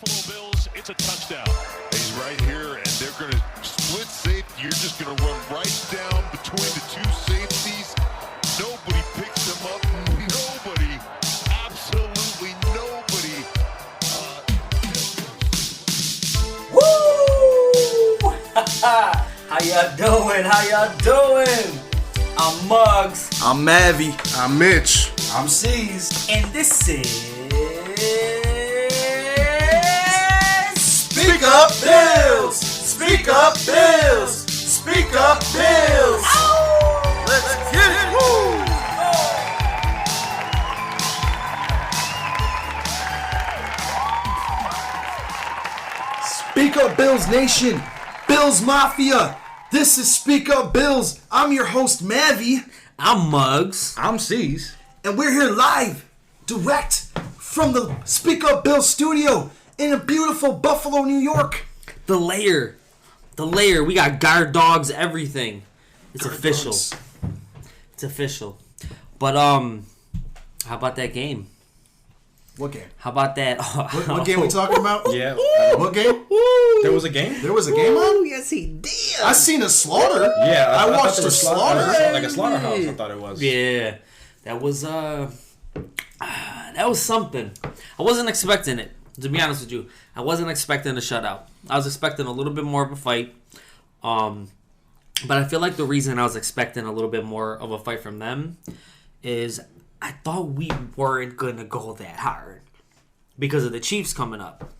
Buffalo Bills, it's a touchdown. He's right here, and they're going to split safety. You're just going to run right down between the two safeties. Nobody picks him up. Nobody, absolutely nobody. Woo! How y'all doing? How y'all doing? I'm Muggs. I'm Mavi. I'm Mitch. I'm C's. And this is Speak Up Bills! Speak Up Bills! Speak Up Bills! Let's get it! Woo! Speak Up Bills Nation. Bills Mafia. This is Speak Up Bills. I'm your host, Mavi. I'm Muggs. I'm C's. And we're here live, direct from the Speak Up Bills studio in a beautiful Buffalo, New York. The layer. We got guard dogs, everything. It's Guard official. dogs. It's official. But how about that game? What game? How about that? What game we talking about? Yeah. What game? There was a game? There was a game on? Yes, he did. I seen a slaughter. Yeah. I watched there a was slaughter. Like a slaughterhouse, I thought it was. Yeah, that was something. I wasn't expecting it, to be honest with you. I wasn't expecting a shutout. I was expecting a little bit more of a fight. But I feel like the reason I was expecting a little bit more of a fight from them is I thought we weren't gonna go that hard because of the Chiefs coming up.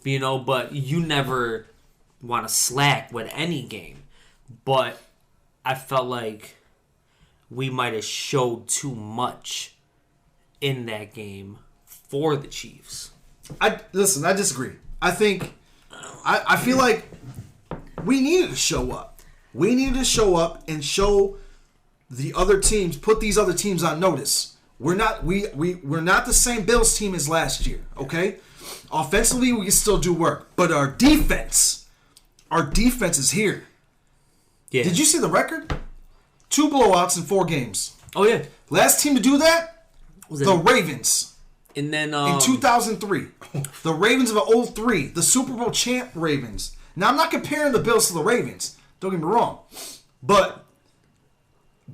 You know, but you never want to slack with any game. But I felt like we might have showed too much in that game for the Chiefs. I disagree. I feel like we needed to show up. We needed to show up and show the other teams, put these other teams on notice. We're not the same Bills team as last year, okay? Offensively, we can still do work, but our defense is here. Yeah. Did you see the record? 2 blowouts in 4 games. Oh yeah. Last team to do that, Was it? the Ravens. And then In 2003, the Ravens of 03, the Super Bowl champ Ravens. Now, I'm not comparing the Bills to the Ravens. Don't get me wrong. But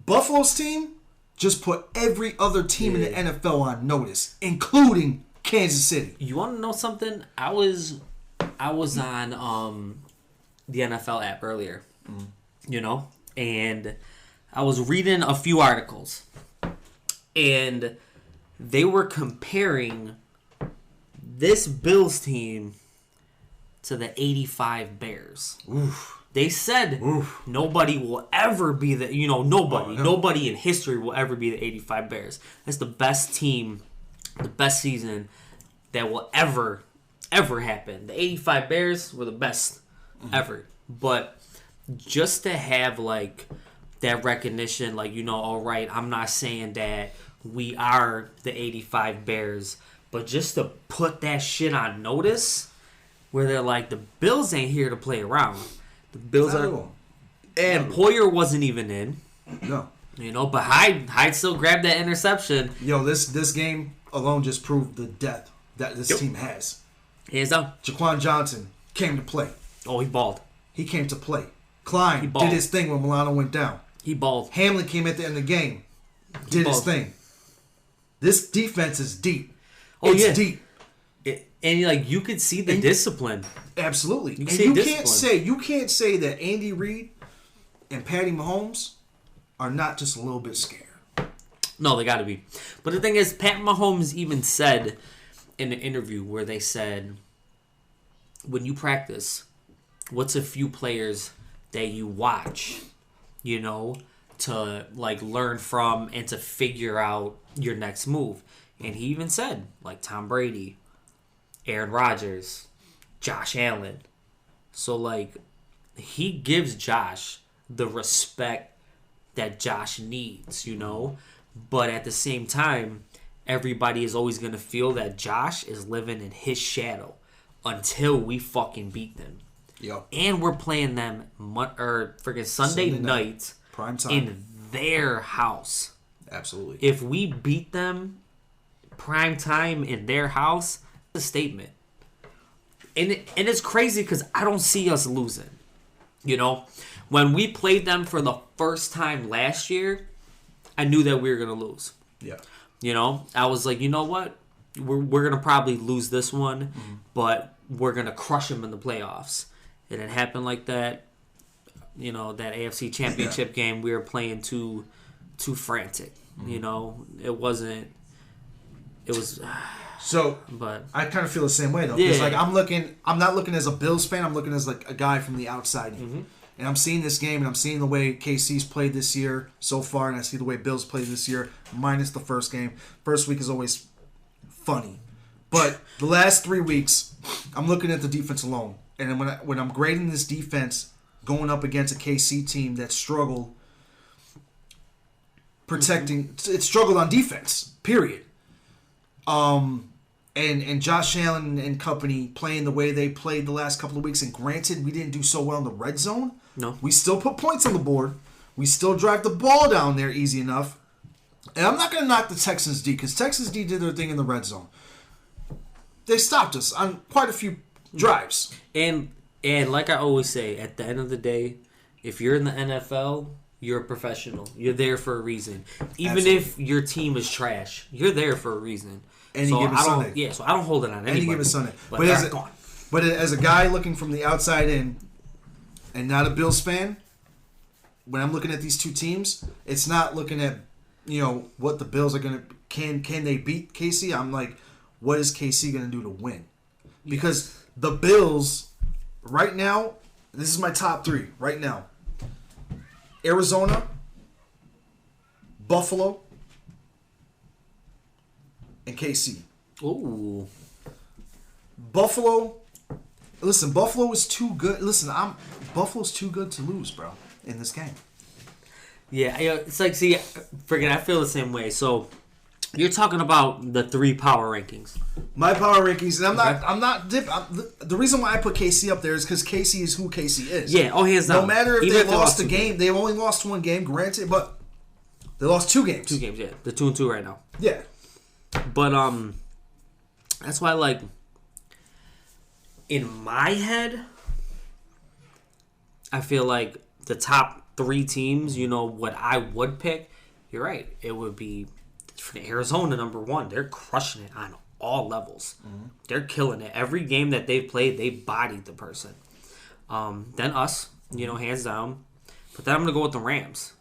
Buffalo's team just put every other team in the NFL on notice, including Kansas City. You want to know something? I was on the NFL app earlier, you know, and I was reading a few articles, and they were comparing this Bills team to the '85 Bears. Oof. They said nobody will ever be nobody in history will ever be the '85 Bears. That's the best team, the best season that will ever happen. The '85 Bears were the best ever. But just to have like that recognition, like, you know, all right, I'm not saying that we are the '85 Bears, but just to put that shit on notice, where they're like, the Bills ain't here to play around. The Bills are, and Poyer wasn't even in. No. You know, but Hyde still grabbed that interception. Yo, this game alone just proved the depth that this team has. Hands down. Jaquan Johnson came to play. Oh, he balled. He came to play. Klein balled. did his thing when Milano went down. He balled. Hamlin came at the end of the game. Did his balled. thing. This defense is deep. Oh, It's yeah. deep. And like, you could see the discipline. Absolutely. You And see you discipline. can't say that Andy Reid and Patty Mahomes are not just a little bit scared. No, they got to be. But the thing is, Pat Mahomes even said in an interview where they said, when you practice, what's a few players that you watch, you know, to like learn from and to figure out your next move? And he even said, like, Tom Brady, Aaron Rodgers, Josh Allen. So, like, he gives Josh the respect that Josh needs, you know? But at the same time, everybody is always going to feel that Josh is living in his shadow until we fucking beat them. Yo. And we're playing them freaking Sunday night Prime time. in their house. Absolutely. If we beat them prime time in their house, it's a statement. and it's crazy because I don't see us losing. You know, when we played them for the first time last year, I knew that we were gonna lose. Yeah. You know, I was like, you know what, we're gonna probably lose this one, but we're gonna crush them in the playoffs. And it happened like that. You know, that AFC Championship game, we were playing too frantic. You know, it wasn't. It was. So, But I kind of feel the same way though, because Yeah. like I'm not looking as a Bills fan. I'm looking as like a guy from the outside, and I'm seeing this game, and I'm seeing the way KC's played this year so far, and I see the way Bills played this year, minus the first game. First week is always funny, but the last 3 weeks, I'm looking at the defense alone, and when I'm grading this defense going up against a KC team that struggled protecting, it struggled on defense. Period. And Josh Allen and company playing the way they played the last couple of weeks. And granted, we didn't do so well in the red zone. No. We still put points on the board. We still drive the ball down there easy enough. And I'm not going to knock the Texans D, because Texans D did their thing in the red zone. They stopped us on quite a few drives. and like I always say, at the end of the day, if you're in the NFL, you're a professional. You're there for a reason. Even Absolutely. if your team is trash, you're there for a reason. Any so given I don't, Sunday. Yeah, so I don't hold it on anybody. Any given Sunday. But, But as alright, a- go on. But as a guy looking from the outside in and not a Bills fan, when I'm looking at these two teams, it's not looking at, you know, what the Bills are going to, can they beat KC? I'm like, what is KC going to do to win? Because the Bills, right now, this is my top three right now. Arizona, Buffalo, and KC. Ooh. Buffalo, listen, Buffalo is too good. Listen, Buffalo's too good to lose, bro, in this game. Yeah, it's like, see, I feel the same way. So, you're talking about the 3 power rankings. My power rankings, and the reason why I put KC up there is because KC is who KC is. Yeah, hands down. No matter if Even they lost a 2 game, they've only lost one game, granted, but they lost 2 games. 2 games, yeah. They're 2-2 right now. Yeah. But, that's why, like, in my head, I feel like the top 3 teams, you know, what I would pick, you're right, it would be Arizona number 1. They're crushing it on all levels. They're killing it. Every game that they've played, they bodied the person. Then us, you know, hands down. But then I'm going to go with the Rams.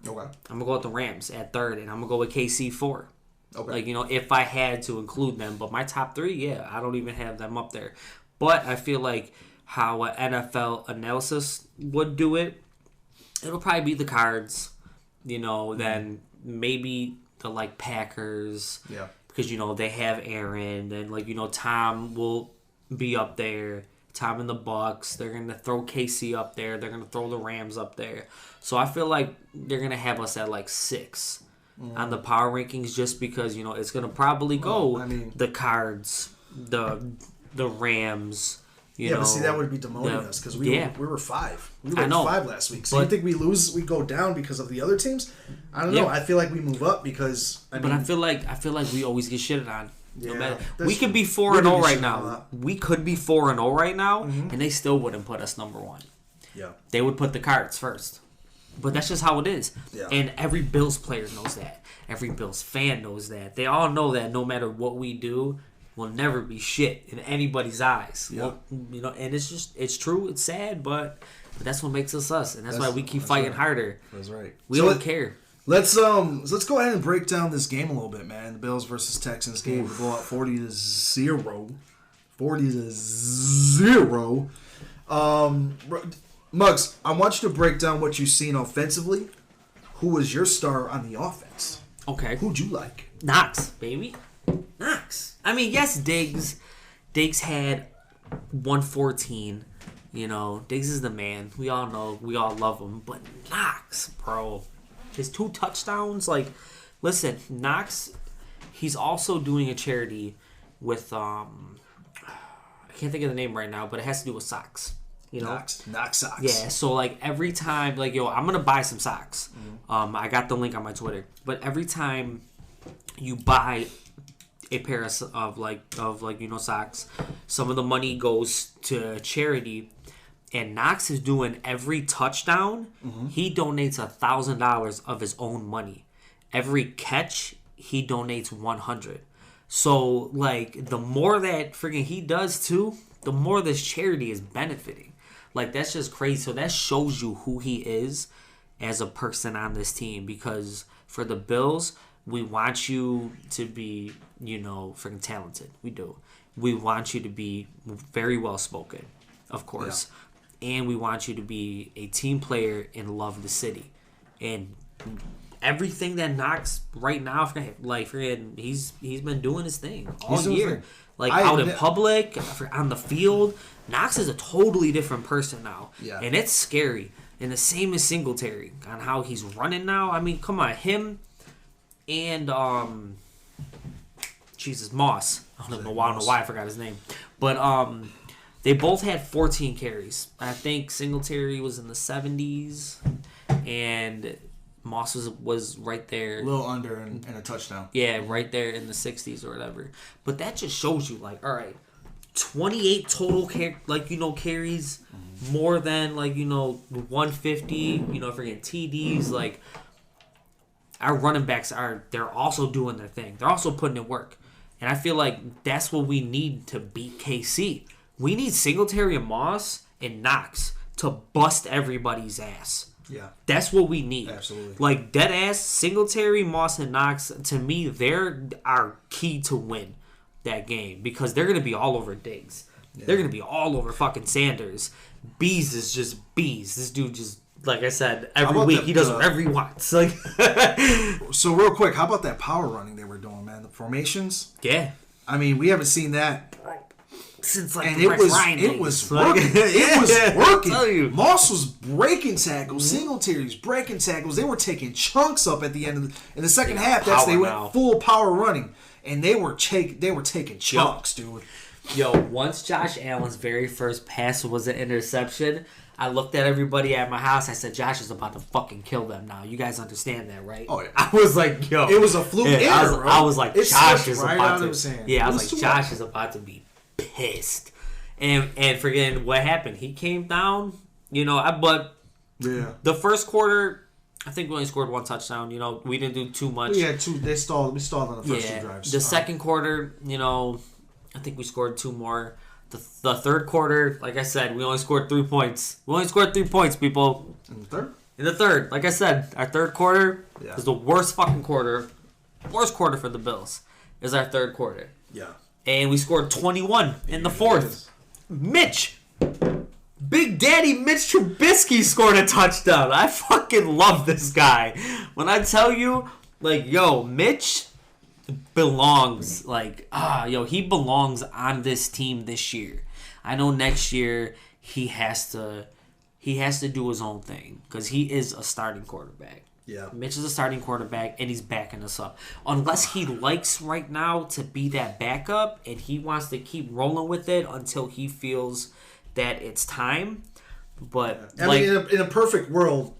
Okay. I'm going to go with the Rams at 3rd, and I'm going to go with KC 4. Okay. Like, you know, if I had to include them. But my top 3, yeah, I don't even have them up there. But I feel like how an NFL analysis would do it, it'll probably be the Cards, you know, then maybe the, like, Packers. Yeah. Because, you know, they have Aaron, and, like, you know, Tom will be up there. Tom and the Bucks. They're going to throw KC up there. They're going to throw the Rams up there. So I feel like they're going to have us at, like, 6 on the power rankings, just because, you know, it's going to probably go the Cards, the Rams, you know. But see, that would be demoting us because we were 5. We were 5 last week. So you think we lose, we go down because of the other teams? I don't know. I feel like we move up because I feel like we always get shitted on. No Yeah, matter, that's we could true. be We 4-0 do get right shitted on a now. lot. We could be 4-0 right now, and they still wouldn't put us number 1. Yeah. They would put the Cards first. But that's just how it is. Yeah. And every Bills player knows that. Every Bills fan knows that. They all know that no matter what we do, we'll never be shit in anybody's eyes. Yeah. Well, you know, and it's true, it's sad, but that's what makes us us. And that's why we keep fighting harder. That's right. We don't care. Let's go ahead and break down this game a little bit, man. The Bills versus Texans game. We go out 40-0. 40-0. Muggs, I want you to break down what you've seen offensively. Who was your star on the offense? Okay. Who'd you like? Knox, baby. Knox. I mean, yes, Diggs. Diggs had 114. You know, Diggs is the man. We all know. We all love him. But Knox, bro. His 2 touchdowns. Like, listen, Knox, he's also doing a charity with, I can't think of the name right now, but it has to do with socks. You know? Knox socks. Yeah, so like every time, like, yo, I'm gonna buy some socks. I got the link on my Twitter. But every time you buy a pair of socks. Some of the money goes to charity, and Knox is doing every touchdown. He donates $1,000 of his own money. Every catch, he donates $100. So like the more that friggin' he does too, the more this charity is benefiting. Like that's just crazy. So that shows you who he is as a person on this team, because for the Bills, we want you to be, freaking talented. We do. We want you to be very well spoken, of course. Yeah. And we want you to be a team player and love the city. And everything that Knox right now, like he's been doing his thing all year. Like out in public, on the field. Knox is a totally different person now. Yeah. And it's scary. And the same as Singletary on how he's running now. I mean, come on, him and Moss. I don't know why I forgot his name. But they both had 14 carries. I think Singletary was in the 70s and Moss was right there. A little under and a touchdown. Yeah, right there in the 60s or whatever. But that just shows you, like, all right, 28 total carries, more than 150, freaking TDs. Like, our running backs they're also doing their thing. They're also putting in work. And I feel like that's what we need to beat KC. We need Singletary and Moss and Knox to bust everybody's ass. Yeah. That's what we need. Absolutely. Like, dead ass, Singletary, Moss, and Knox, to me, they're our key to win that game, because they're going to be all over Diggs. Yeah. They're going to be all over fucking Sanders. Bees is just Bees. This dude just, like I said, every week he does whatever he wants. Like, so real quick, how about that power running they were doing, man? The formations? Yeah. I mean, we haven't seen that since like and the Rex Ryan days. It was working. It was working. Tell you. Moss was breaking tackles. Singletary was breaking tackles. They were taking chunks up at the end of in the second half. They went full power running, and they were taking chunks, dude. Yo, once Josh Allen's very first pass was an interception, I looked at everybody at my house. I said, Josh is about to fucking kill them now. You guys understand that, right? Oh, yeah. I was like, yo. It was a fluke error, I was like, Josh is right about to. I was like, Josh much. is about to be pissed. And forgetting what happened. He came down, but the first quarter, I think we only scored one touchdown. We didn't do too much. We had two. We stalled on the first two drives. The second quarter, I think we scored two more. The third quarter, like I said, we only scored 3 points. We only scored 3 points, people. In the third? In the third. Like I said, our third quarter is the worst fucking quarter. Worst quarter for the Bills is our third quarter. Yeah. And we scored 21 in the fourth. Mitch! Big Daddy Mitch Trubisky scored a touchdown. I fucking love this guy. When I tell you, Mitch belongs, he belongs on this team this year. I know next year he has to do his own thing, because he is a starting quarterback. Yeah. Mitch is a starting quarterback, and he's backing us up. Unless he likes right now to be that backup, and he wants to keep rolling with it until he feels that it's time. But I mean, in a perfect world,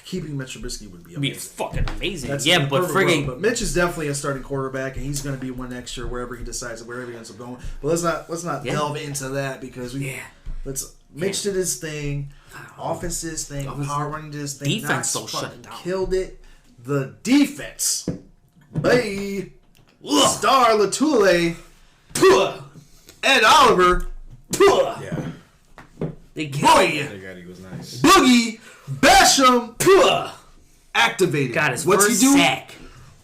keeping Mitch Trubisky would be amazing. Be fucking amazing. That's but friggin'... But Mitch is definitely a starting quarterback, and he's going to be one next year wherever he decides, wherever he ends up going. But let's not delve into that, because Mitch did his thing, offense did his thing, power running did his thing. Defense so shut down. Killed it. The defense. Star Latule. Ed Oliver. Yeah. They got you. He was nice. Boogie Basham. Activated. Got his What's first he do? sack.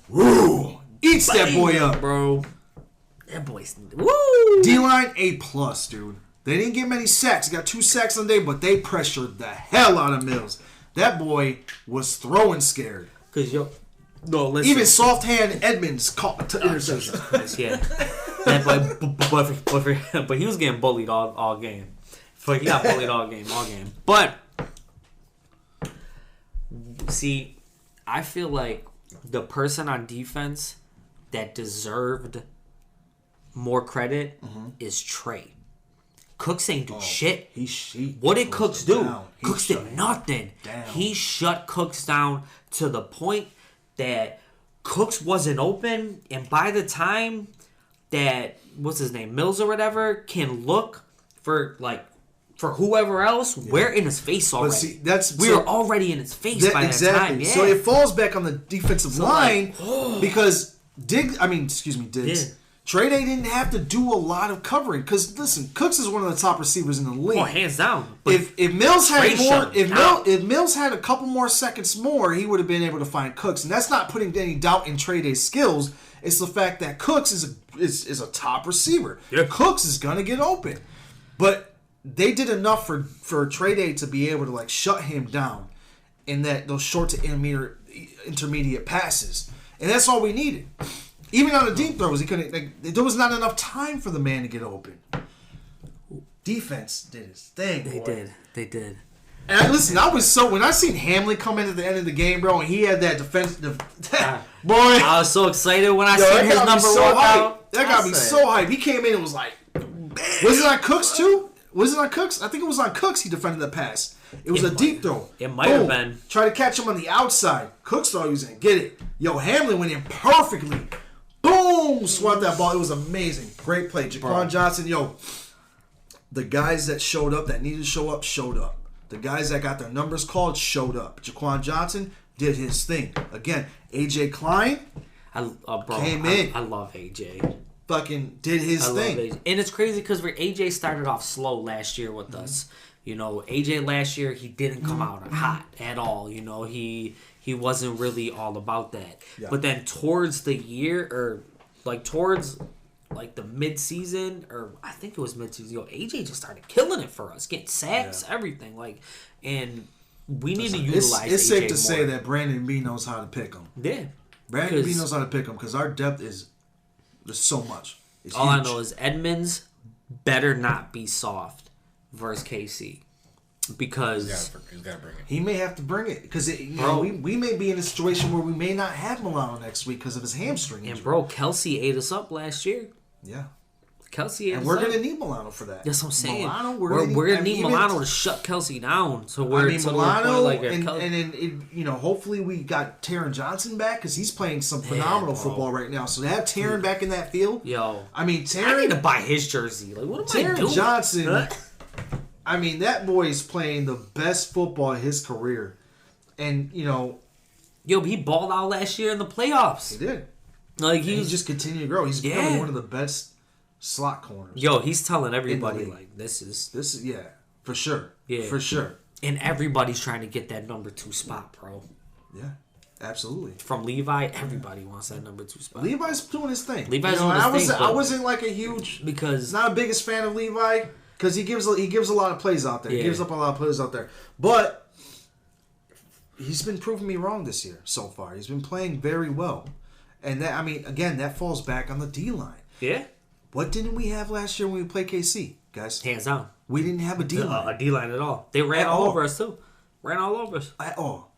Woo. Eats that boy up. Bro. That boy's... Woo! D-line, A+, dude. They didn't get many sacks. Got 2 sacks on the day, but they pressured the hell out of Mills. That boy was throwing scared. Listen. Even soft hand Edmonds caught interception. Yeah. But he was getting bullied all game. He got bullied all game. But, see, I feel like the person on defense that deserved more credit is Trey. Cooks ain't do shit. What did Cooks do? Cooks did nothing. He shut Cooks down to the point that Cooks wasn't open, and by the time that what's his name, Mills or whatever, can look for whoever else, we're in his face already. But see, we were already in his face by that time. Yeah. So it falls back on the defensive line because Diggs. Yeah. Trey Day didn't have to do a lot of covering because listen, Cooks is one of the top receivers in the league. Oh, hands down. If Mills had Trey more, shut him down. if Mills had a couple more seconds more, he would have been able to find Cooks, and that's not putting any doubt in Trey Day's skills. It's the fact that Cooks is a top receiver. Yeah. Cooks is gonna get open, but they did enough for Trey Day to be able to shut him down in those short to intermediate passes, and that's all we needed. Even on the deep throws, he couldn't. There was not enough time for the man to get open. Defense did his thing. They did. And listen, when I seen Hamlin come in at the end of the game, bro, and he had that defensive boy. I was so excited when I seen his number walk out. That got me so hyped. He came in and was like, was it on Cooks too? Was it on Cooks? I think it was on Cooks. He defended the pass. It was a deep throw. It might have been. Try to catch him on the outside. Cooks thought he was gonna get it. Yo, Hamlin went in perfectly. Boom! Swat that ball. It was amazing. Great play. Jaquan Johnson, the guys that showed up, that needed to show up, showed up. The guys that got their numbers called showed up. Jaquan Johnson did his thing. Again, A.J. Klein came in. I love AJ. Fucking did his thing. Love AJ. And it's crazy because AJ started off slow last year with us. AJ last year, he didn't come out hot at all. He wasn't really all about that. Yeah. But then towards the year, or towards the mid-season, or I think it was mid-season, AJ just started killing it for us, getting sacks, everything. And we need to utilize It's AJ safe to more. say that Brandon B knows how to pick him. Yeah. Brandon B knows how to pick him because our depth is, there's so much. It's all huge. I know is Edmonds better not be soft versus KC. Because he's got to bring it. He may have to bring it because we may be in a situation where we may not have Milano next week because of his hamstring injury. And bro, Kelsey ate us up last year. Yeah, Kelsey ate and us we're up. gonna need Milano for that. That's what I'm saying. Milano, we're gonna need Milano to shut Kelsey down. So Milano, and then hopefully we got Taron Johnson back because he's playing some phenomenal football right now. So to have Taron back in that field, I need to buy his jersey. What am I doing? Taron Johnson. That boy is playing the best football of his career. And, he balled out last year in the playoffs. He did. He just continued to grow. He's becoming one of the best slot corners. He's telling everybody, this is, for sure. Yeah. For sure. And everybody's trying to get that number 2 spot, bro. Yeah, absolutely. From Levi, everybody wants that number 2 spot. Levi's doing his thing. I wasn't like a huge... Because... Not a biggest fan of Levi... Because he gives a lot of plays out there. Yeah. He gives up a lot of plays out there. But he's been proving me wrong this year so far. He's been playing very well. And that again, that falls back on the D-line. Yeah. What didn't we have last year when we played KC, guys? Hands down. We didn't have a D-line. A D-line at all. They ran all over us, too. Ran all over us. At all.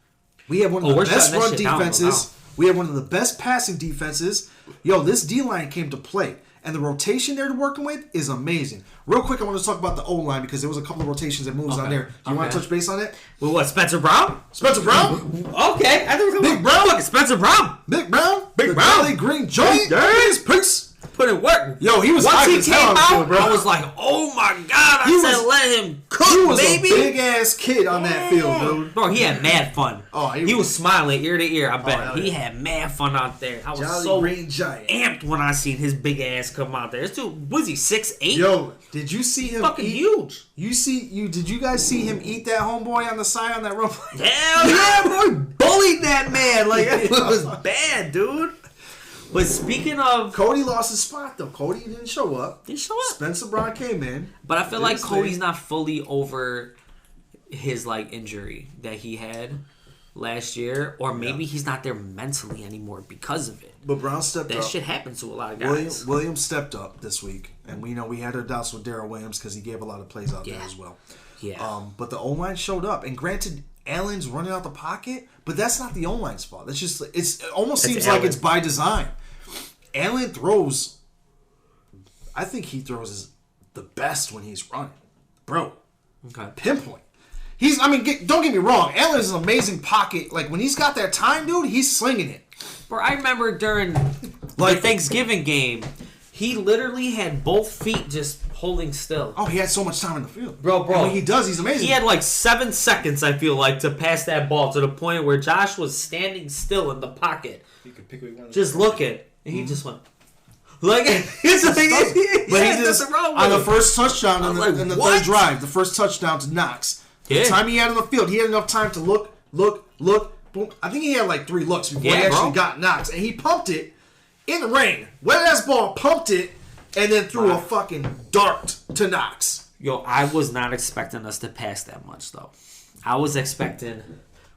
We have one of the best run defenses. We have one of the best passing defenses. This D-line came to play. And the rotation they're working with is amazing. Real quick, I want to talk about the O-line because there was a couple of rotations and moves on there. Do you want to touch base on it? Well, what, Spencer Brown? Spencer Brown? Okay. I think Big Brown? Look, Spencer Brown. Big Brown? Big Brown. Valley Green Joint? Peace. Put in work. Yo, he was Once hype he as came hell, out, bro. I was like, oh my God. I said, let him cook, He was baby. a big-ass kid on that field, dude. Bro, he had mad fun. Oh, he was smiling ear to ear, I bet. hell He yeah. had mad fun out there. I was Jolly so Green Giant. amped when I seen his big ass come out there. This dude, was he 6'8"? Yo, did you see him fucking eat? huge. Did you guys see him eat that homeboy on the side on that run play? Hell yeah, boy. Bullied that man. It was bad, dude. But speaking of... Cody lost his spot, though. Cody didn't show up. Didn't show up. Spencer Brown came in. But I feel like Cody's not fully over his injury that he had last year. Or maybe he's not there mentally anymore because of it. But Brown stepped up. That shit happens to a lot of guys. Williams stepped up this week. And we had our doubts with Darrell Williams because he gave a lot of plays out there as well. Yeah. But the O-line showed up. And granted, Allen's running out the pocket. But that's not the O-line's fault. It almost seems like it's by design. Allen throws. I think he throws the best when he's running, bro. Okay. Pinpoint. Don't get me wrong. Allen is an amazing pocket. When he's got that time, dude, he's slinging it. Bro, I remember during Like- the Thanksgiving game, he literally had both feet just holding still. Oh, he had so much time in the field. Bro. And when he does, he's amazing. He had like 7 seconds, I feel like, to pass that ball to the point where Josh was standing still in the pocket, You could pick what you wanted. just looking, and he just went like it's like, But he just on the first touchdown in the, like, in the what? third drive, the first touchdown to Knox. Yeah. The time he had on the field, he had enough time to look. Boom. I think he had like 3 looks before he actually got Knox, and he pumped it in the rain. Wet ass ball, pumped it, and then threw a fucking dart to Knox. Yo, I was not expecting us to pass that much though. I was expecting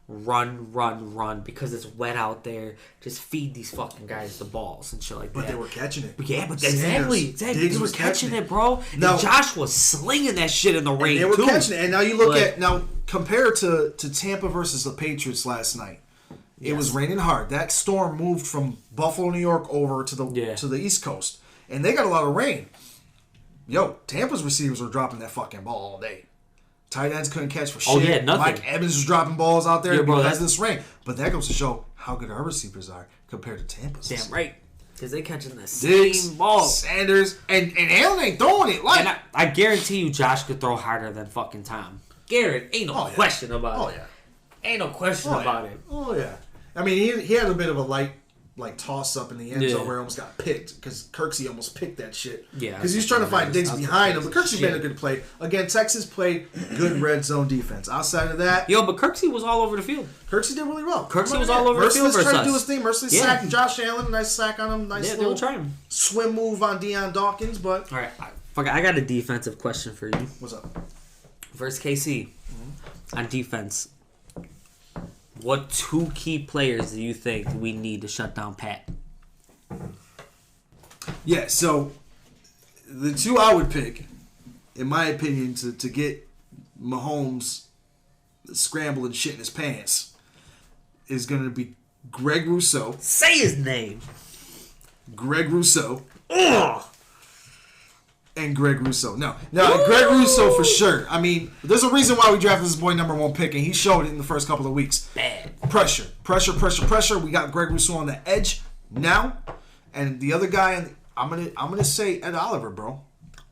run because it's wet out there. Just feed these fucking guys the balls and shit like that. But they were catching it. Yeah, but Sanders, exactly. Diggs They were was catching it, bro. Now- And Josh was slinging that shit in the rain They were too. catching it, and now you look But- at compare to Tampa versus the Patriots last night. It was raining hard. That storm moved from Buffalo, New York, over to the East Coast, and they got a lot of rain. Yo, Tampa's receivers were dropping that fucking ball all day. Tight ends couldn't catch for shit. Oh, yeah, nothing. Mike Evans was dropping balls out there Yeah, bro, because of that- this rain. But that goes to show how good our receivers are compared to Tampa's. Damn right. Because they catching the same Diggs, ball. Sanders, and Allen ain't throwing it like. And I guarantee you Josh could throw harder than fucking Tom. Garrett, ain't no Oh, yeah. question about Oh it. yeah. Ain't no question Oh, about yeah. it. Oh yeah. I mean, he had a bit of a light toss up in the end Yeah. zone where he almost got picked because Kirksey almost picked that shit. Yeah, Because he was trying to find Diggs behind him, but Kirksey made a shit. good play. Again, Texas played good red zone defense. Outside of that, Yo, but Kirksey was all over the field. Kirksey did really well. Kirksey was all over the field Merciless tried versus to do us. his thing. Merciless Yeah. sacked Josh Allen. Nice sack on him. Nice Yeah, they were little trying. swim move on Deion Dawkins. But All right, I got a defensive question for you. what's up? Versus KC on defense. What 2 key players do you think we need to shut down Pat? Yeah, so the 2 I would pick, in my opinion, to get Mahomes scrambling shit in his pants is going to be Greg Rousseau. Say his name. Greg Rousseau. Ugh. And Greg Rousseau. Now, Greg Rousseau for sure. I mean, there's a reason why we drafted this boy #1 pick, and he showed it in the first couple of weeks. Bad. Pressure. We got Greg Rousseau on the edge now, and the other guy, I'm gonna say Ed Oliver, bro.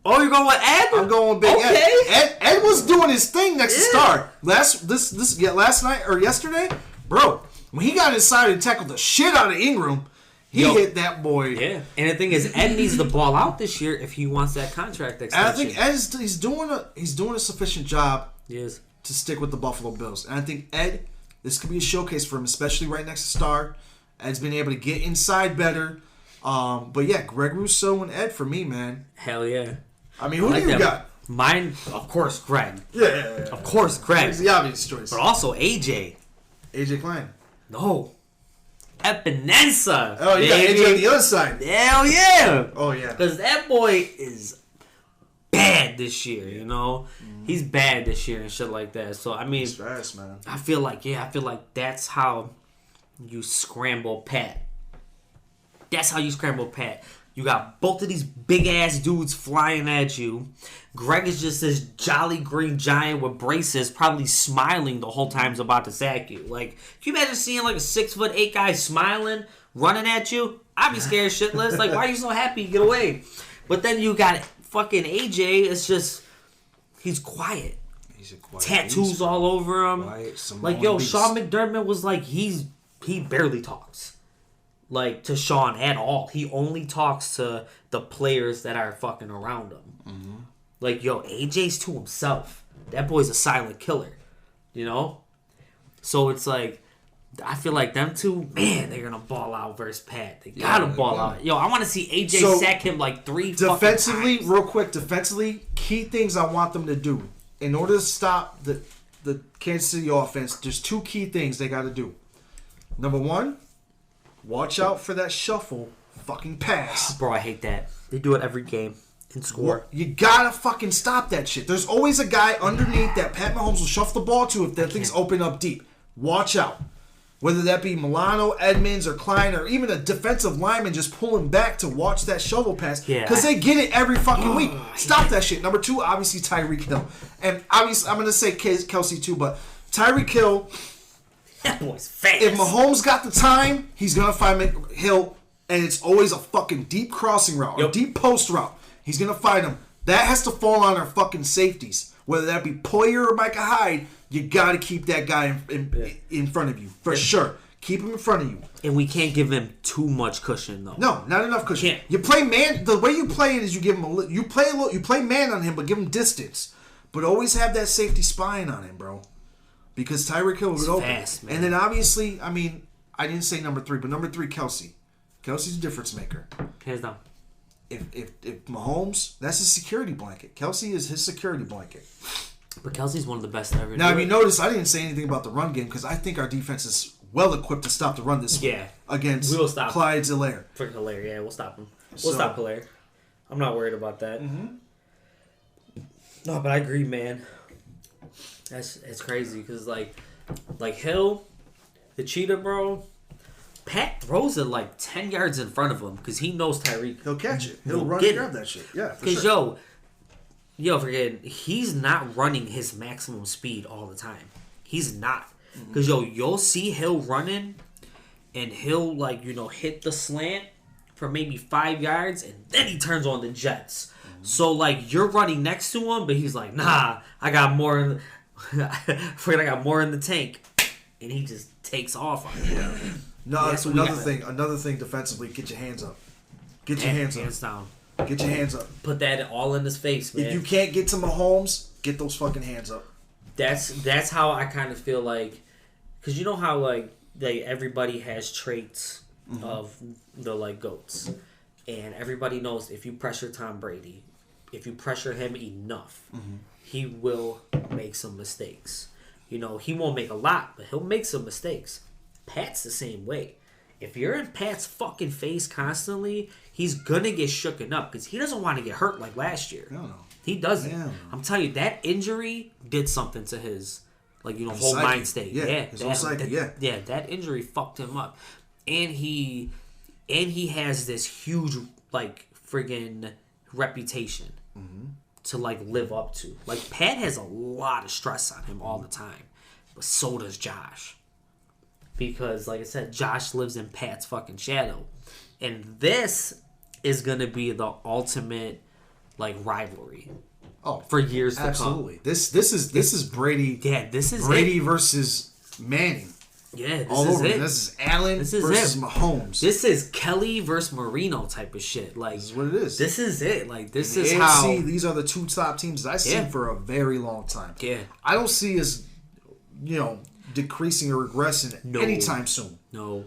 Oh, you're going with Ed? I'm going big. Okay. Ed was doing his thing next to Star last night or yesterday, bro. When he got inside and tackled the shit out of Ingram, he hit that boy. Yeah. And the thing is, Ed needs the ball out this year if he wants that contract And extension. I think he's doing a sufficient job Yes. to stick with the Buffalo Bills. And I think Ed, this could be a showcase for him, especially right next to Star. Ed's been able to get inside better. But yeah, Greg Rousseau and Ed for me, man. Hell yeah. I mean, who Like do you that. got? Mine, of course, Greg. Yeah. Of course, Greg. It's the obvious choice. But also AJ. AJ Klein. No. Epinesa. Oh, you got baby. AJ on the other side. Hell yeah. Oh yeah. Because that boy is bad this year, you know? He's bad this year and shit like that. So, I mean, He's fast, man. I feel like that's how you scramble Pat. That's how you scramble Pat. You got both of these big ass dudes flying at you. Greg is just this jolly green giant with braces, probably smiling the whole time he's about to sack you. Like, can you imagine seeing like a 6'8" guy smiling, running at you? I'd be scared shitless. Like, why are you so happy? Get away. But then you got fucking AJ. It's just, he's quiet. He's a quiet Tattoos beast. all over him. Quiet Samoan Like, yo, beast. Sean McDermott was like, he barely talks. Like, to Sean at all. He only talks to the players that are fucking around him. Mm-hmm. Like, yo, AJ's to himself. That boy's a silent killer. You know? So it's like, I feel like them two, man, they're gonna ball out versus Pat. They gotta ball out. Yo, I want to see AJ So, sack him like 3 Defensively, fucking times. real quick, key things I want them to do. In order to stop the Kansas City offense, there's 2 key things they got to do. Number 1, watch out for that shuffle fucking pass. Bro, I hate that. They do it every game and score. You gotta fucking stop that shit. There's always a guy underneath that Pat Mahomes will shuffle the ball to if that thing's open up deep. Watch out. Whether that be Milano, Edmonds, or Klein, or even a defensive lineman just pulling back to watch that shovel pass. Yeah. Because they get it every fucking week. Stop that shit. Number 2, obviously Tyreek Hill. And obviously, I'm going to say Kelsey too, but Tyreek Hill, That boy's fast. If Mahomes got the time, he's gonna find Hill, and it's always a fucking deep crossing route, or deep post route. He's gonna find him. That has to fall on our fucking safeties, whether that be Poyer or Micah Hyde. You gotta keep that guy in front of you for sure. Keep him in front of you. And we can't give him too much cushion though. No, not enough cushion. Can't. You play man. The way you play it is you give him you play man on him, but give him distance. But always have that safety spying on him, bro. Because Tyreek Hill will open. Fast, man. And then obviously, I mean, I didn't say number 3, but number 3, Kelsey. Kelsey's a difference maker. Hands down. If Mahomes, that's his security blanket. Kelsey is his security blanket. But Kelsey's one of the best ever. Now, if you notice, I didn't say anything about the run game because I think our defense is well equipped to stop the run this week against we'll stop Clyde Zellaire. Freaking Hilaire, yeah, we'll stop him. We'll stop Hilaire. I'm not worried about that. Mm-hmm. No, but I agree, man. It's crazy because like Hill, the cheetah, bro. Pat throws it like 10 yards in front of him because he knows Tyreek. He'll catch it. He'll run get and grab it. that shit. Yeah, for Because sure. forget he's not running his maximum speed all the time. He's not. Because you'll see Hill running, and he'll hit the slant for maybe 5 yards, and then he turns on the jets. So you're running next to him, but he's like, nah, I got more. I got more in the tank, and he just takes off on you. Yeah. No, that's another thing defensively. Get your hands up. Get your hands down. up. Get your hands up. Put that all in his face, man. If you can't get to Mahomes, get those fucking hands up. That's how I kind of feel like, because you know how everybody has traits of the goats, and everybody knows if you pressure Tom Brady, if you pressure him enough, he will make some mistakes. He won't make a lot, but he'll make some mistakes. Pat's the same way. If you're in Pat's fucking face constantly, he's gonna get shooken up because he doesn't want to get hurt like last year. No. He doesn't. Yeah. I'm telling you, that injury did something to his whole psyche. mind state. Yeah, his whole psyche, that injury fucked him up, and he has this huge friggin' reputation to live up to. Pat has a lot of stress on him all the time, but so does Josh. Because, like I said, Josh lives in Pat's fucking shadow. And this is going to be the ultimate, rivalry. Oh, for years to come. Absolutely. This is Brady. Yeah, this is Brady versus Manning. Yeah, this All is over. it. This is Allen This is versus it. Mahomes. This is Kelly versus Marino type of shit. This is what it is. This is it. This is AFC, how... these are the 2 top teams that I've seen for a very long time. Yeah. I don't see us, decreasing or regressing anytime soon. No.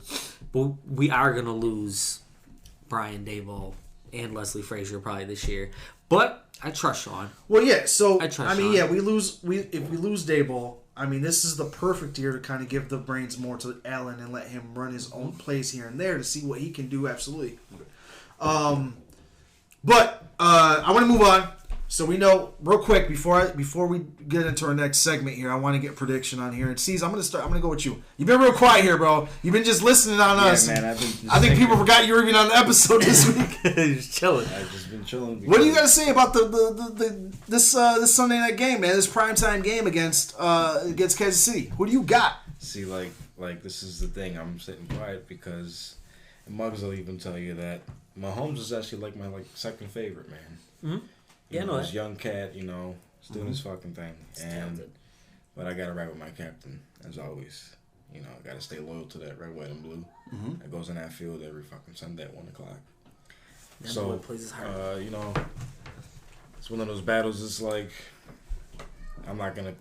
But we are going to lose Brian Daboll and Leslie Frazier probably this year. But I trust Sean. Well, yeah. So I trust I mean, Sean. yeah, if we lose Daboll, I mean, this is the perfect year to kind of give the reins more to Allen and let him run his own plays here and there to see what he can do. Absolutely. But I want to move on. So we know real quick before we get into our next segment here, I want to get prediction on here. And C's, I'm gonna go with you. You've been real quiet here, bro. You've been just listening on us. Man, I've been just I think people forgot you were even on the episode this week. Just chilling. I've just been chilling. What do you got to say about this Sunday night game, man? This primetime game against Kansas City. Who do you got? See, like this is the thing. I'm sitting quiet because Muggs will even tell you that Mahomes is actually my second favorite, man. Mm-hmm. Yeah, no. This young cat, he's doing his fucking thing. But I gotta ride with my captain as always. I gotta stay loyal to that red, white, and blue. That goes in that field every fucking Sunday at 1:00. That So boy plays his heart. it's one of those battles. It's like I'm not even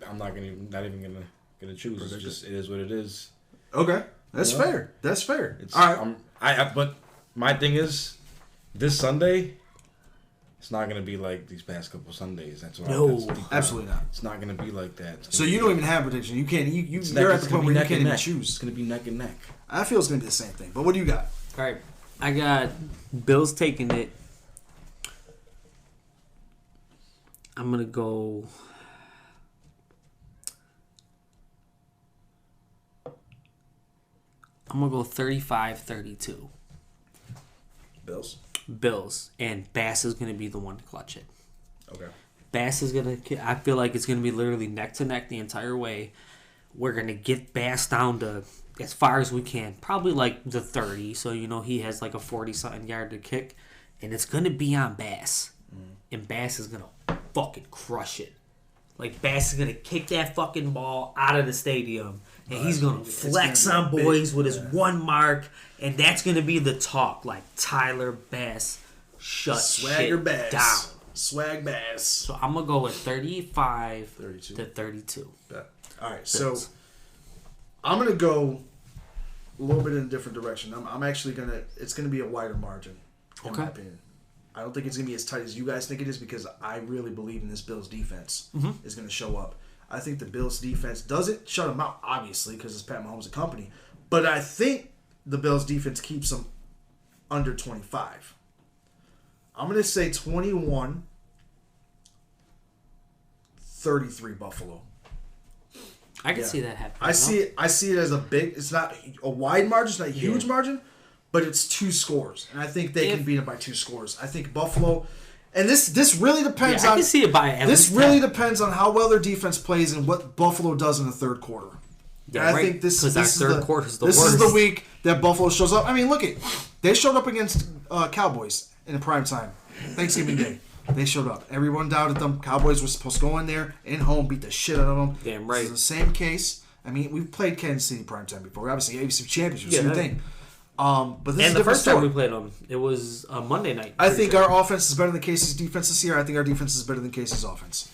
gonna choose. It's just it is what it is. Okay, that's fair. That's fair. It's, all right. But my thing is, this Sunday, it's not gonna be like these past couple Sundays. That's why. No, absolutely not. It's not gonna be like that. So you don't even have prediction. You can't. It's You're at the gonna point be where you neck can't and even neck. choose. It's gonna be neck and neck. I feel it's gonna be the same thing. But what do you got? All right. I got Bills taking it. I'm going to go... I'm going to go 35-32. Bills. And Bass is going to be the one to clutch it. Okay. Bass is going to... I feel like it's going to be literally neck to neck the entire way. We're going to get Bass down to as far as we can. Probably like the 30. So, he has like a 40-something yard to kick. And it's going to be on Bass. And Bass is going to fucking crush it. Like, Bass is going to kick that fucking ball out of the stadium. And he's going to flex on boys with his one mark. And that's going to be the talk. Like, Tyler Bass shut Swagger shit Bass. down. Swag Bass. So I'm going to go with 35 32. to 32. Yeah. All right, so I'm going to go a little bit in a different direction. I'm actually going to... It's going to be a wider margin, in my opinion. I don't think it's going to be as tight as you guys think it is because I really believe in this Bills defense is going to show up. I think the Bills defense doesn't shut them out, obviously, because it's Pat Mahomes and company. But I think the Bills defense keeps them under 25. I'm going to say 21-33 Buffalo. I can see that happening. I see it as a big... It's not a wide margin. It's not a huge margin. But it's 2 scores. And I think they can beat them by 2 scores. I think Buffalo... And this really depends on... I can see it by at This least really 10. depends on how well their defense plays and what Buffalo does in the third quarter. Yeah, and right. I think this is third quarter is the this worst. is the week that Buffalo shows up. I mean, look it. They showed up against Cowboys in the prime time. Thanksgiving Day. They showed up. Everyone doubted them. Cowboys were supposed to go in there, in home, beat the shit out of them. Damn right. This is the same case. I mean, we've played Kansas City primetime before. Obviously, ABC Championship, same thing. But this is And a the different first time story. we played them, it was a Monday night. I think our offense is better than Casey's defense this year. I think our defense is better than Casey's offense.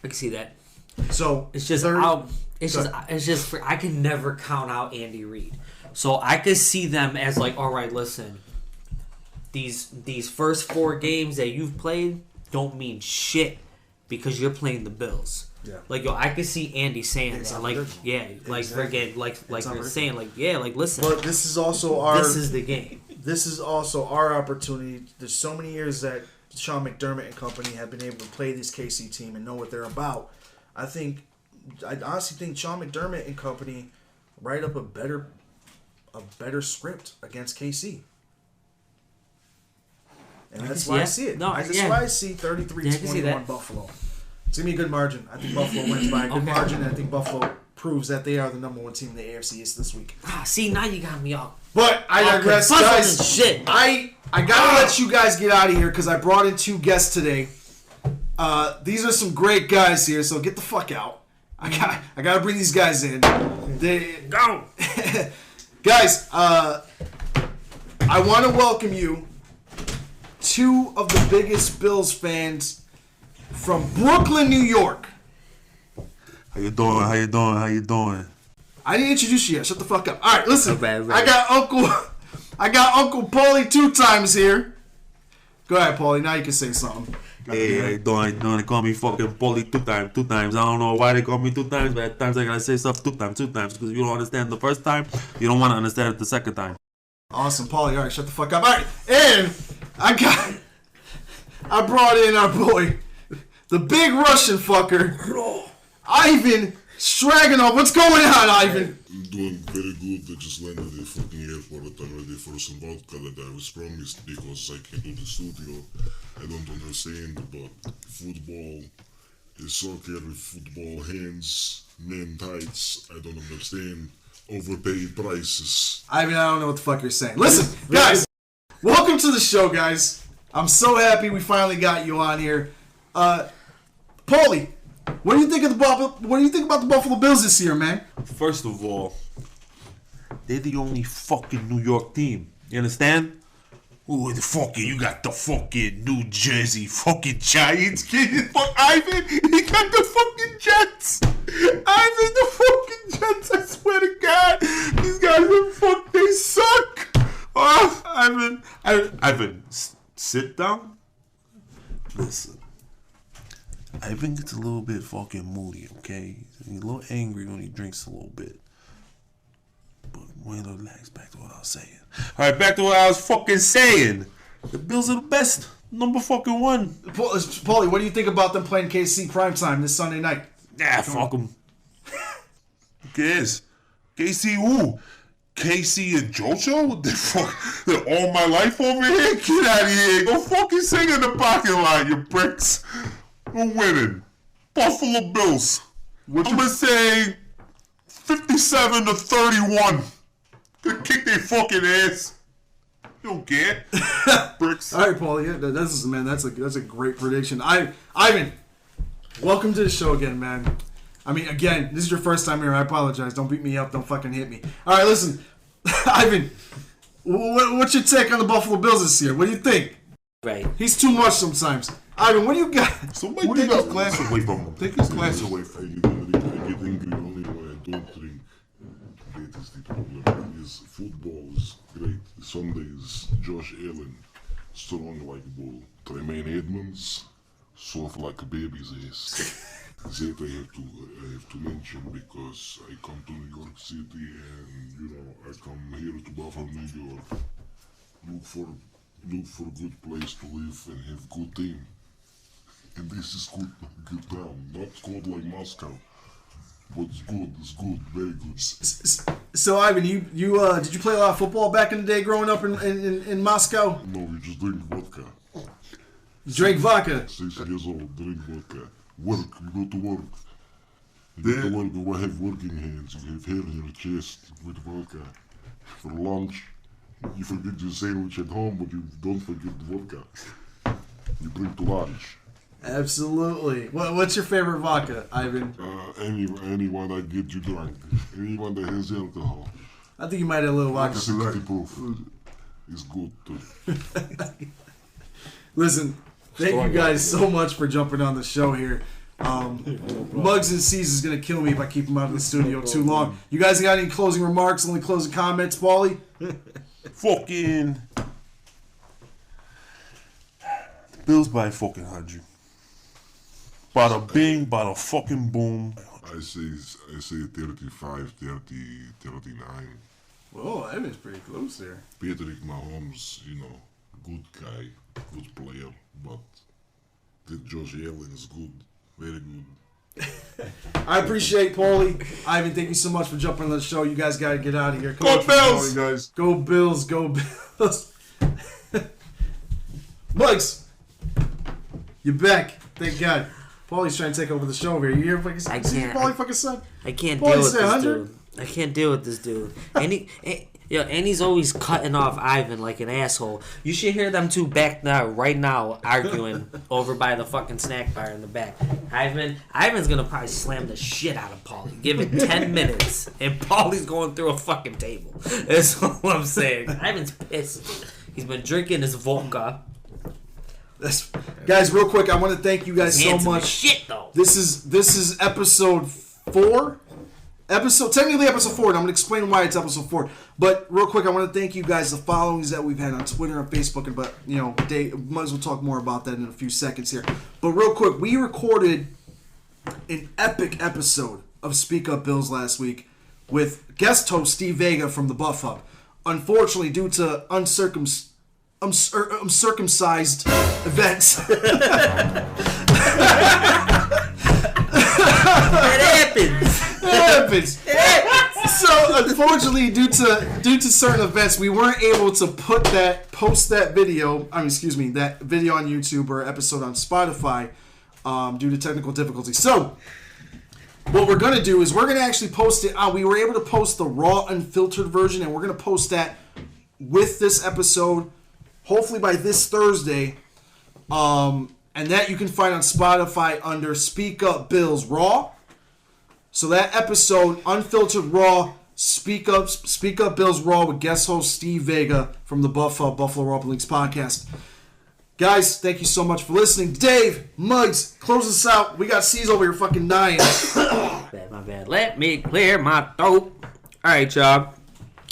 I can see that. So It's just I can never count out Andy Reid. So I could see them as like, all right, listen, these first 4 games that you've played don't mean shit because you're playing the Bills. Yeah. Like, I could see Andy saying that. Like, yeah, like Exactly. like It's you're saying, like, yeah, like listen, But this is also our this is the game. this is also our opportunity. There's so many years that Sean McDermott and company have been able to play this KC team and know what they're about. I honestly think Sean McDermott and company write up a better script against KC. And that's why I see it. That's why I see 33-21 Buffalo. It's going to be a good margin. I think Buffalo wins by a good margin, and I think Buffalo proves that they are the number 1 team in the AFC East this week. See, now you got me all. But I digress, guys. Shit. I gotta let you guys get out of here because I brought in 2 guests today. These are some great guys here, so get the fuck out. I gotta bring these guys in. Go, guys. I want to welcome you. 2 of the biggest Bills fans from Brooklyn, New York. How you doing? How you doing? How you doing? I didn't introduce you yet. Shut the fuck up. All right, listen. Okay. I got Uncle Paulie 2 times here. Go ahead, Paulie. Now you can say something. Hey, how you doing? How you doing? They call me fucking Paulie 2 times. I don't know why they call me 2 times, but at times I gotta say stuff 2 times. Because if you don't understand the first time, you don't want to understand it the second time. Awesome, Paulie. All right, shut the fuck up. All right, and I brought in our boy, the big Russian fucker, Ivan Straganov. What's going on, Ivan? I'm doing very good. I just landed at the fucking airport. I'm ready for some vodka that I was promised because I came to the studio. I don't understand about football, soccer, football, hands, men tights. I don't understand. Overpaid prices. Ivan, I don't know what the fuck you're saying. Listen, guys, welcome to the show, guys. I'm so happy we finally got you on here. Paulie, what do you think about the Buffalo Bills this year, man? First of all, they're the only fucking New York team. You understand? Ooh, you got the fucking New Jersey fucking Giants, kid. Fuck Ivan, he got the fucking Jets. Ivan, the fucking Jets, I swear to God. These guys they suck. Oh, Ivan, sit down. Listen. Ivan gets a little bit fucking moody, okay? He's a little angry when he drinks a little bit. But we're gonna relax. Back to what I was saying. Alright, back to what I was fucking saying. The Bills are the best. Number fucking 1. Paulie, what do you think about them playing KC primetime this Sunday night? Yeah, fuck them. Who cares? KC who? KC and JoJo? What the fuck? They're all my life over here? Get out of here. Go fucking sing in the parking lot, you bricks. We're winning. Buffalo Bills. I'm gonna say 57-31. Gonna kick their fucking ass. You don't care. Bricks. All right, Paul. Yeah, that's a great prediction. Ivan, welcome to the show again, man. I mean, again, this is your first time here. I apologize. Don't beat me up. Don't fucking hit me. All right, listen, Ivan. What's your take on the Buffalo Bills this year? What do you think? Right. He's too much sometimes. Ivan, what do you got? Somebody take his glass away from him. Take his glass away from him. I get angry only when I don't drink. That is the problem. Is football is great. Sundays, Josh Allen, strong like bull. Tremaine Edmonds, soft like a baby's ass. That I have to mention because I come to New York City and I come here to Buffalo, New York. Look for good place to live and have good team. And this is good town. Not cold like Moscow. But it's good, very good. So Ivan, you did you play a lot of football back in the day growing up in Moscow? No, we just drink vodka. You drank vodka. 6 years old, drink vodka. Work, you go to work. You go to work, you have working hands, you have hair in your chest with vodka. For lunch, you forget your sandwich at home, but you don't forget the vodka. You drink to lunch. Absolutely. What's your favorite vodka, Ivan? Anyone that gets you drunk. Anyone that has alcohol. I think you might have a little vodka. 60 proof. It's good too. Listen, thank you guys so much for jumping on the show here. Muggs and C's is going to kill me if I keep him out of the studio too long. You guys got any closing remarks, only closing comments, Paulie? Fucking Bills by fucking 100. Bada bing, bada fucking boom. I say 35, 30, 39. Whoa, that is pretty close there. Patrick Mahomes, good guy, good player, but that Josh Allen is good, very good. I appreciate Paulie. Ivan, thank you so much for jumping on the show. You guys got to get out of here. Go Bills! Guys. Go Bills, go Bills. Muggs, you're back. Thank God. Paulie's trying to take over the show over here. You hear what Paulie fucking said? I can't Paulie deal with said this 100? dude. I can't deal with this dude. And he's always cutting off Ivan like an asshole. You should hear them two back now, right now, arguing over by the fucking snack bar in the back. Ivan's gonna probably slam the shit out of Paulie. Give it 10 minutes, and Paulie's going through a fucking table. That's all I'm saying. Ivan's pissed. He's been drinking his vodka. Guys, real quick, I want to thank you guys so Handsome as much. shit though. This is episode 4. Technically episode 4, and I'm going to explain why it's episode 4. But real quick, I want to thank you guys, the followings that we've had on Twitter and Facebook, Muggs will talk more about that in a few seconds here. But real quick, we recorded an epic episode of Speak Up Bills last week with guest host Steve Vega from the Buff Hub. Unfortunately, due to uncircumcised events. It happens. So unfortunately, due to certain events, we weren't able to post that video on YouTube or episode on Spotify due to technical difficulties. So what we're gonna do is we're gonna actually post it. We were able to post the raw, unfiltered version, and we're gonna post that with this episode, hopefully by this Thursday. And that you can find on Spotify under Speak Up Bills Raw. So that episode, unfiltered raw, Speak Up Bills Raw with guest host Steve Vega from the Buffalo Rumble Leagues podcast. Guys, thank you so much for listening. Dave, Muggs, close us out. We got C's over here fucking dying. My bad. Let me clear my throat. Alright, y'all.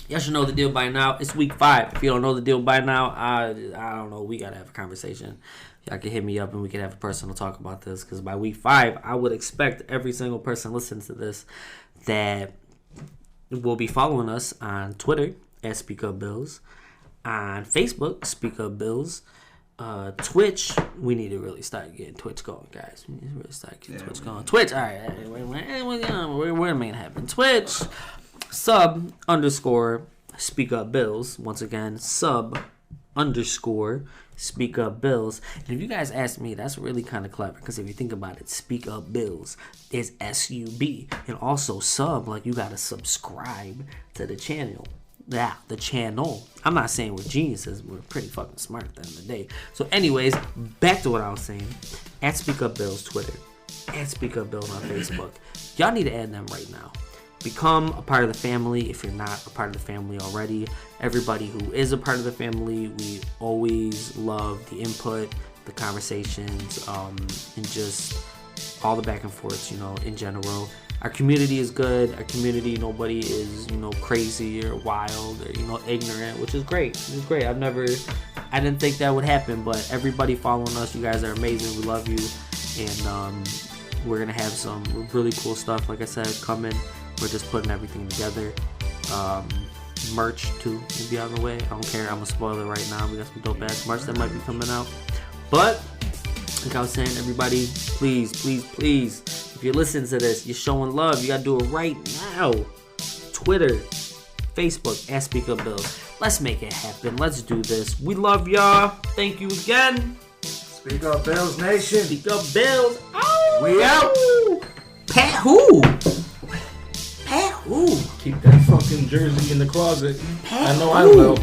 Y'all should know the deal by now. It's week 5. If you don't know the deal by now, I don't know. We gotta have a conversation. Y'all can hit me up and we can have a personal talk about this. Because by week 5, I would expect every single person listening to this that will be following us on Twitter at Speak Up Bills, on Facebook, Speak Up Bills, Twitch. We need to really start getting Twitch going, guys. We need to really start getting Twitch going. Twitch, all right. We're making it happen. Twitch, _Speak Up Bills. Once again, Speak Up Bills. And if you guys ask me, that's really kind of clever because if you think about it, Speak Up Bills is SUB. And also sub, like you gotta subscribe to the channel. Yeah, the channel. I'm not saying we're geniuses, we're pretty fucking smart at the end of the day. So anyways, back to what I was saying. At Speak Up Bills Twitter. At Speak Up Bills on Facebook. Y'all need to add them right now. Become a part of the family if you're not a part of the family already. Everybody who is a part of the family, we always love the input, the conversations, and just all the back and forths, in general. Our community is good. Our community, nobody is, crazy or wild or, ignorant, which is great. It's great. I didn't think that would happen, but everybody following us, you guys are amazing. We love you. And we're going to have some really cool stuff, like I said, coming. We're just putting everything together. Merch too will be on the way. I don't care. I'm gonna spoil it right now. We got some dope ass merch that might be coming out. But like I was saying, everybody, please, if you're listening to this, you're showing love. You gotta do it right now. Twitter, Facebook, at Speak Up Bills. Let's make it happen. Let's do this. We love y'all. Thank you again. Speak Up Bills Nation. Speak Up Bills. Oh, we out. Pat who? Pat who? Keep that fucking jersey in the closet. Pat I know who? I will.